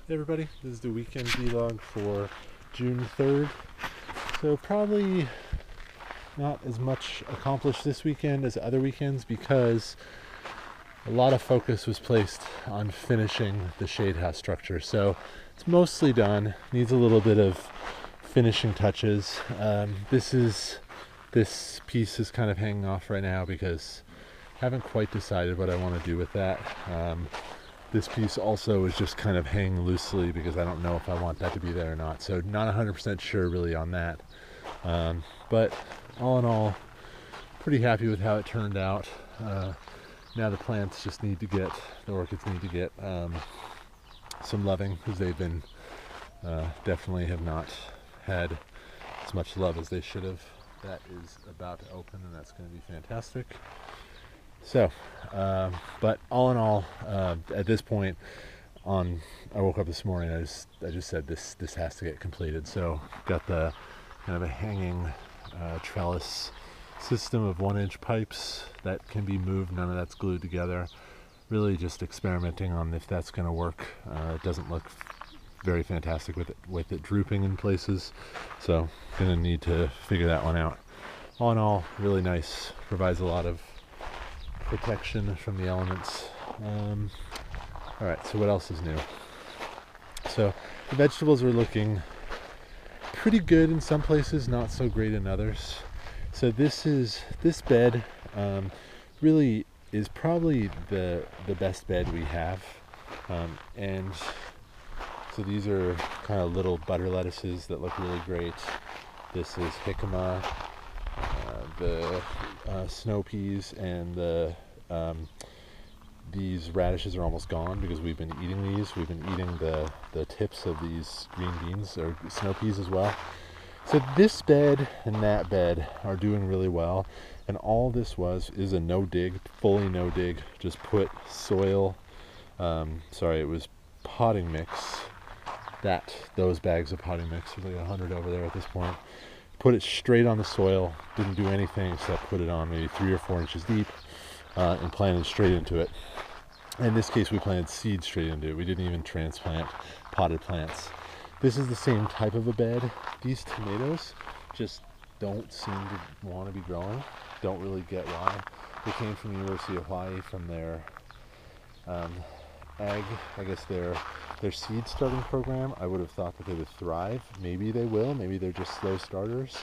Hey everybody, this is the weekend vlog for June 3rd. So probably not as much accomplished this weekend as other weekends because a lot of focus was placed on finishing the shade house structure. So it's mostly done, needs a little bit of finishing touches. This piece is kind of hanging off right now because I haven't quite decided what I want to do with that. This piece also is just kind of hanging loosely because I don't know if I want that to be there or not. So not 100% sure really on that. But all in all, pretty happy with how it turned out. Now the plants just need to get, the orchids need to get some loving because they've been definitely have not had as much love as they should have. That is about to open and that's going to be fantastic. So, but all in all, at this point, I woke up this morning. I just said this has to get completed. So, got the kind of a hanging trellis system of 1-inch pipes that can be moved. None of that's glued together. Really, just experimenting on if that's going to work. It doesn't look very fantastic with it drooping in places. So, gonna need to figure that one out. All in all, really nice. Provides a lot of protection from the elements. Alright, so what else is new? So the vegetables are looking pretty good in some places, not so great in others. So this bed really is probably the best bed we have. And so these are kind of little butter lettuces that look really great. This is jicama, the snow peas, and these radishes are almost gone because we've been eating these. We've been eating the tips of these green beans or snow peas as well. So this bed and that bed are doing really well, and all this is a no dig, fully no dig. Just put soil. It was potting mix. Those bags of potting mix, there's like 100 over there at this point. Put it straight on the soil, didn't do anything except put it on maybe 3 or 4 inches deep, and planted straight into it. In this case, we planted seeds straight into it. We didn't even transplant potted plants. This is the same type of a bed. These tomatoes just don't seem to want to be growing. Don't really get why. They came from the University of Hawaii from their their seed starting program. I would have thought that they would thrive. Maybe they will. Maybe they're just slow starters.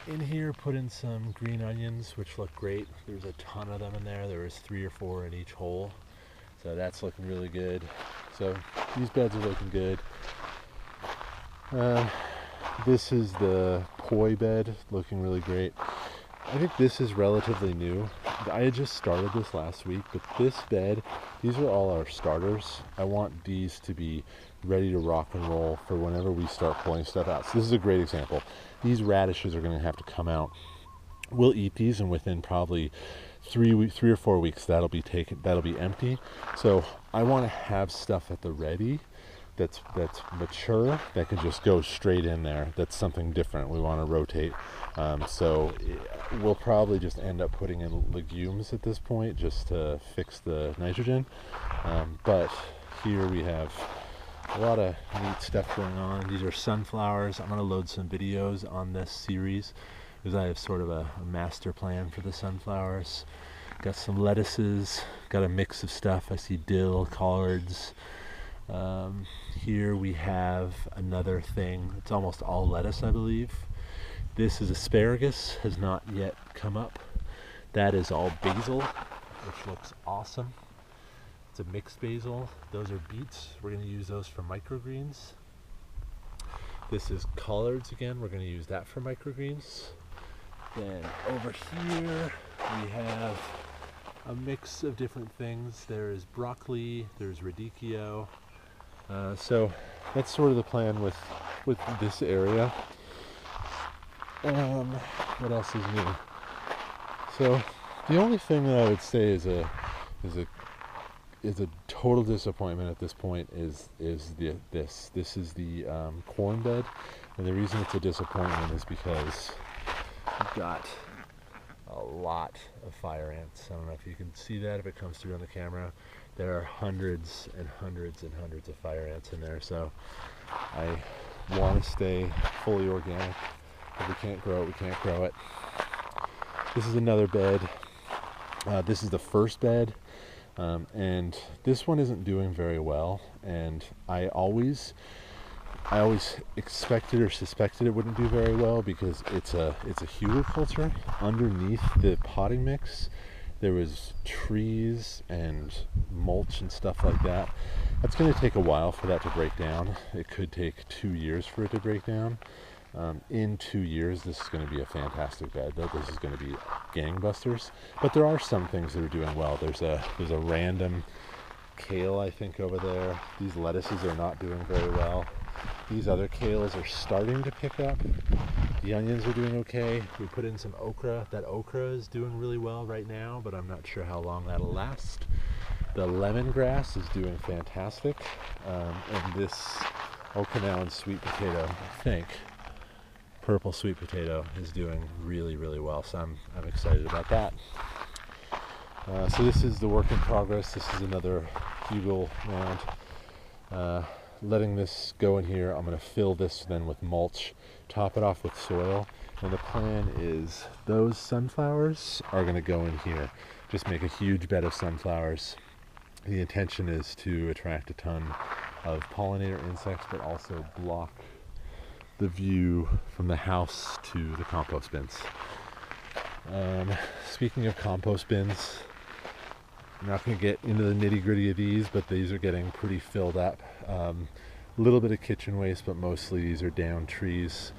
In here, put in some green onions, which look great. There's a ton of them in there. There was 3 or 4 in each hole. So that's looking really good. So these beds are looking good. This is the poi bed, looking really great. I think this is relatively new. I had just started this last week, but this bed, these are all our starters. I want these to be ready to rock and roll for whenever we start pulling stuff out. So this is a great example. These radishes are going to have to come out. We'll eat these, and within probably 3 or 4 weeks, that'll be empty. So I want to have stuff at the ready that's mature, that can just go straight in there. That's something different. We want to rotate. So we'll probably just end up putting in legumes at this point just to fix the nitrogen. But here we have a lot of neat stuff going on. These are sunflowers. I'm going to load some videos on this series because I have sort of a master plan for the sunflowers. Got some lettuces, got a mix of stuff. I see dill, collards. Here we have another thing. It's almost all lettuce, I believe. This is asparagus, has not yet come up. That is all basil, which looks awesome. It's a mixed basil. Those are beets. We're going to use those for microgreens. This is collards again. We're going to use that for microgreens. Then over here we have a mix of different things. There's broccoli, there's radicchio. So that's sort of the plan with this area. What else is new? So the only thing that I would say is a total disappointment at this point is this. This is the corn bed, and the reason it's a disappointment is because we've got a lot of fire ants. I don't know if you can see that if it comes through on the camera. there are hundreds and hundreds and hundreds of fire ants in there, so I want to stay fully organic. If we can't grow it, we can't grow it. This is another bed. This is the first bed, and this one isn't doing very well, and I always expected or suspected it wouldn't do very well because it's a hugelkultur. Underneath the potting mix there was trees and mulch and stuff like that. That's going to take a while for that to break down. It could take 2 years for it to break down. In 2 years, this is going to be a fantastic bed. This is going to be gangbusters. But there are some things that are doing well. There's a random kale, I think, over there. These lettuces are not doing very well. These other kales are starting to pick up. The onions are doing okay. We put in some okra. That okra is doing really well right now, but I'm not sure how long that'll last. The lemongrass is doing fantastic. And this Okinawan sweet potato, I think, purple sweet potato, is doing really, really well. So I'm excited about that. So this is the work in progress. This is another hugel mound. Letting this go in here. I'm going to fill this then with mulch, top it off with soil, and the plan is those sunflowers are going to go in here. Just make a huge bed of sunflowers. The intention is to attract a ton of pollinator insects, but also block the view from the house to the compost bins. Speaking of compost bins, I'm not going to get into the nitty-gritty of these, but these are getting pretty filled up. A little bit of kitchen waste, but mostly these are down trees.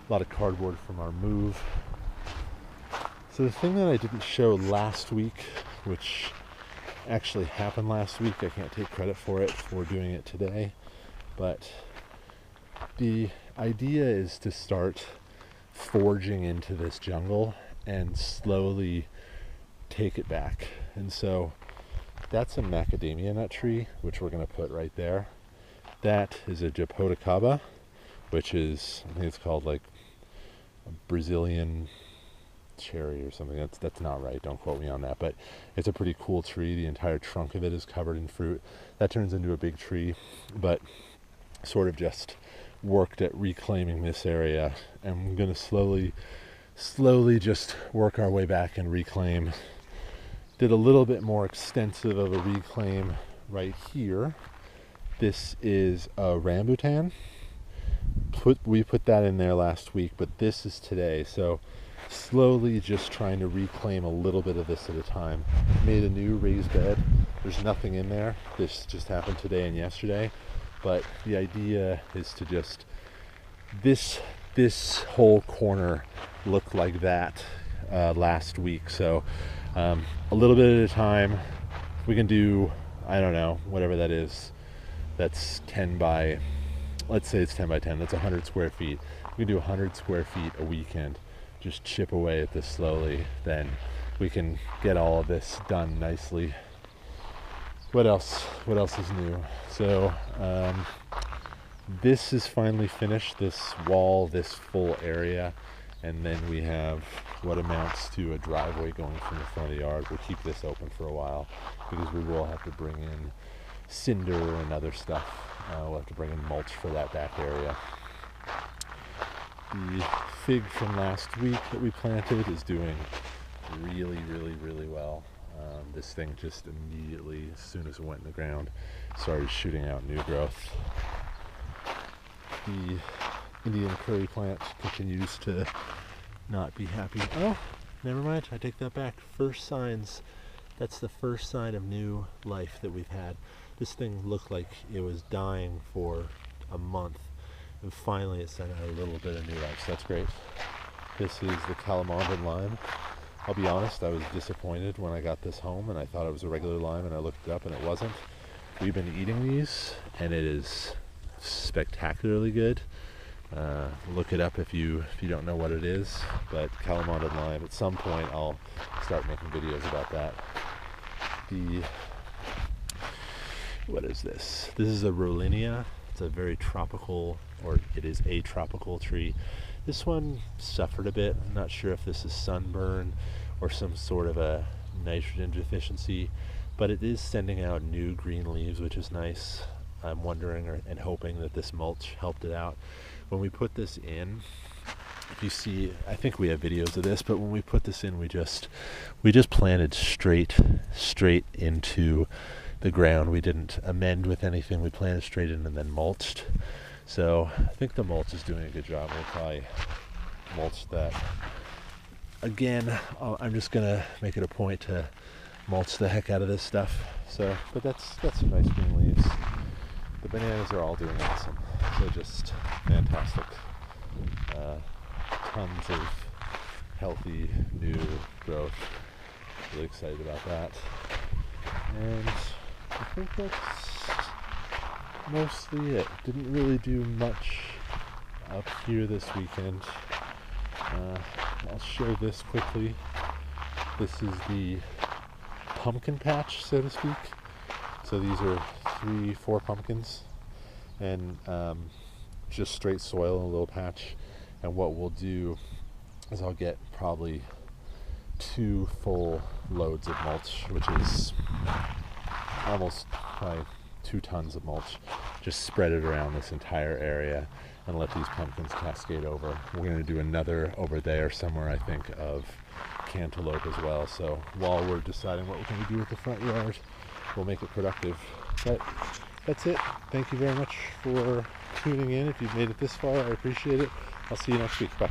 A lot of cardboard from our move. So the thing that I didn't show last week, which actually happened last week, I can't take credit for it for doing it today, but the idea is to start forging into this jungle and slowly take it back. And so that's a macadamia nut tree, which we're going to put right there. That is a japoticaba, which is, I think it's called like a Brazilian cherry or something. That's not right, don't quote me on that, but it's a pretty cool tree. The entire trunk of it is covered in fruit. That turns into a big tree, but sort of just worked at reclaiming this area, and I'm going to slowly just work our way back and reclaim. Did a little bit more extensive of a reclaim right here. This is a rambutan. We put that in there last week, but this is today. So slowly just trying to reclaim a little bit of this at a time. Made a new raised bed. There's nothing in there. This just happened today and yesterday. But the idea is to just, this whole corner looked like that last week. So a little bit at a time. We can do, I don't know, whatever that is. That's 10 by, let's say it's 10 by 10. That's 100 square feet. We can do 100 square feet a weekend. Just chip away at this slowly. Then we can get all of this done nicely. What else? What else is new? So this is finally finished. This wall, this full area. And then we have what amounts to a driveway going from the front of the yard. We'll keep this open for a while because we will have to bring in cinder and other stuff. We'll have to bring in mulch for that back area. The fig from last week that we planted is doing really, really, really well. This thing just immediately, as soon as it went in the ground, started shooting out new growth. The Indian curry plant continues to not be happy. Oh, never mind, I take that back. First signs, that's the first sign of new life that we've had. This thing looked like it was dying for a month, and finally it sent out a little bit of new life, so that's great. This is the Kalamata lime. I'll be honest, I was disappointed when I got this home and I thought it was a regular lime, and I looked it up and it wasn't. We've been eating these and it is spectacularly good. Look it up if you don't know what it is, but Kalamata lime, at some point I'll start making videos about that. What is this? This is a Linea. It's a very tropical, or it is a tropical tree. This one suffered a bit. I'm not sure if this is sunburn or some sort of a nitrogen deficiency. but it is sending out new green leaves, which is nice. I'm wondering and hoping that this mulch helped it out. When we put this in, if you see, I think we have videos of this, but when we put this in, we just planted straight into the ground. We didn't amend with anything. We planted straight in and then mulched. So I think the mulch is doing a good job. We'll probably mulch that. Again, I'm just gonna make it a point to mulch the heck out of this stuff. So, but that's some nice green leaves. The bananas are all doing awesome. So just fantastic. Tons of healthy new growth. Really excited about that. And I think that's mostly it. Didn't really do much up here this weekend. I'll show this quickly. This is the pumpkin patch, so to speak. So these are 3-4 pumpkins, and just straight soil in a little patch. And what we'll do is I'll get probably 2 full loads of mulch, which is almost probably 2 tons of mulch. Just spread it around this entire area and let these pumpkins cascade over. We're going to do another over there somewhere, I think, of cantaloupe as well. So while we're deciding what we're going to do with the front yard, we'll make it productive. But that's it. Thank you very much for tuning in. If you've made it this far, I appreciate it. I'll see you next week. Bye.